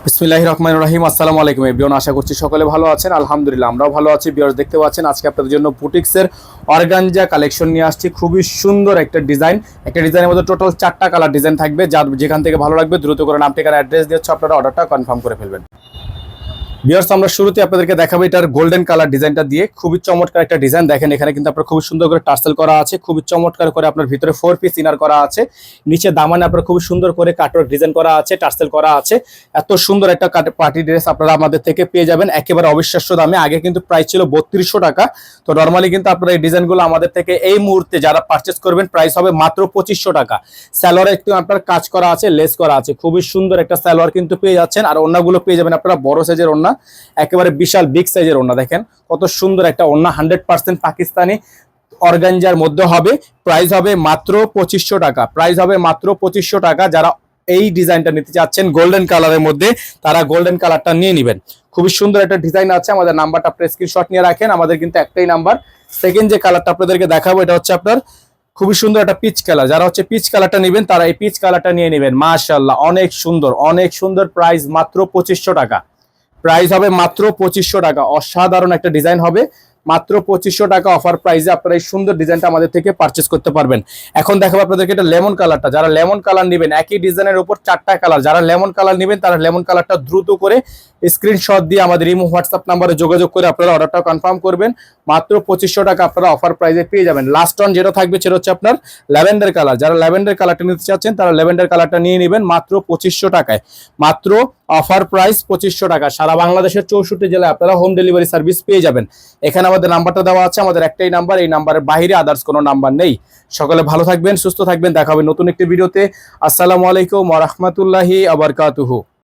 বিসমিল্লাহির রহমানির রহিম। আসসালামু আলাইকুম এভরিওয়ান, আশা করছি সকলে ভালো আছেন। আলহামদুলিল্লাহ আমরাও ভালো আছি। ভিউয়ার্স দেখতে পাচ্ছেন আজকে আপনাদের জন্য বুটিক্সের অর্গানজা কালেকশন নিয়ে আসছি। খুবই সুন্দর একটা ডিজাইন, একটা ডিজাইনের মধ্যে টোটাল 4টা কালার ডিজাইন থাকবে। যার যেখান থেকে ভালো লাগবে দ্রুত করে নাম ঠিকানা অ্যাড্রেস দিয়ে আপনারা অর্ডারটা কনফার্ম করে ফেলবেন। ভিউয়ার্স আমরা শুরুতে আপনাদেরকে দেখাবো এটার গোল্ডেন কালার ডিজাইনটা দিয়ে। খুবই চমৎকার একটা ডিজাইন, দেখেন এখানে কিন্তু আপনার খুবই সুন্দর করে টার্সেল করা আছে, খুবই চমৎকার করে আপনার ভিতরে 4 পিস ইনার করা আছে, নিচে দামানে আপনার খুবই সুন্দর করে কাটওয়ার্ক ডিজাইন করা আছে, টার্সেল করা আছে। এত সুন্দর একটা পার্টি ড্রেস আপনারা আমাদের থেকে পেয়ে যাবেন একেবারে অবিশ্বাস্য দামে। আগে কিন্তু প্রাইস ছিল 3200 টাকা, তো নর্মালি কিন্তু আপনারা এই ডিজাইনগুলো আমাদের থেকে এই মুহূর্তে যারা পারচেস করবেন প্রাইস হবে মাত্র 2500 টাকা। সালোয়ারে একটু আপনার কাজ করা আছে, লেস করা আছে, খুবই সুন্দর একটা সালোয়ার কিন্তু পেয়ে যাচ্ছেন। আর ওন্নাগুলো পেয়ে যাবেন আপনারা বড় সাইজের ওন্না, একেবারে বিশাল বিগ সাইজের ওন্না। দেখেন কত সুন্দর একটা ওন্না, 100% পাকিস্তানি অর্গানজার মধ্যে হবে। প্রাইস হবে মাত্র 2500 টাকা, প্রাইস হবে মাত্র 2500 টাকা। যারা এই ডিজাইনটা নিতে চাচ্ছেন গোল্ডেন কালারের মধ্যে, তারা গোল্ডেন কালারটা নিয়ে নেবেন। খুবই সুন্দর একটা ডিজাইন আছে। আমাদের নাম্বারটা আপনি স্ক্রিনশট নিয়ে রাখেন, আমাদের কিন্তু একটাই নাম্বার। সেকেন্ড যে কালারটা আপনাদেরকে দেখাবো এটা হচ্ছে আপনার খুবই সুন্দর একটা পিচ কালার। যারা হচ্ছে পিচ কালারটা নেবেন তারা এই পিচ কালারটা নিয়ে নেবেন। মাশাআল্লাহ অনেক সুন্দর, অনেক সুন্দর। প্রাইস মাত্র 2500 টাকা, প্রাইস হবে মাত্র 2500 টাকা। অসাধারণ একটা ডিজাইন হবে, মাত্র 2500 টাকা অফার প্রাইসে আপনারা এই সুন্দর ডিজাইনটা আমাদের থেকে পারচেস করতে পারবেন। এখন দেখাবো আপনাদেরকে এটা লেমন কালারটা। যারা লেমন কালার নেবেন, একই ডিজাইনের উপর 4টা কালার, যারা লেমন কালার নেবেন তারা লেমন কালারটা দ্রুত করে স্ক্রিনশট দিয়ে আমাদের ইমো হোয়াটসঅ্যাপ নাম্বারে যোগাযোগ করে আপনারা অর্ডারটা কনফার্ম করবেন। মাত্র 2500 টাকা আপনারা অফার প্রাইসে পেয়ে যাবেন। লাস্ট অন যেটা থাকবে সেটা হচ্ছে আপনার ল্যাভেন্ডার কালার। যারা ল্যাভেন্ডার কালারটা নিতে চাচ্ছেন তারা ল্যাভেন্ডার কালারটা নিয়ে নেবেন মাত্র 2500 টাকায়। মাত্র অফার প্রাইস 2500 টাকা। সারা বাংলাদেশের 64 জেলায় আপনারা হোম ডেলিভারি সার্ভিস পেয়ে যাবেন। এখানে আমাদের নাম্বারটা দেওয়া আছে, আমাদের একটাই নাম্বার, এই নাম্বারের বাইরে আদার্স কোনো নাম্বার নেই। সকলে ভালো থাকবেন, সুস্থ থাকবেন, দেখা হবে নতুন একটি ভিডিওতে। আসসালামু আলাইকুম ওয়া রাহমাতুল্লাহি ওয়া বারাকাতুহু।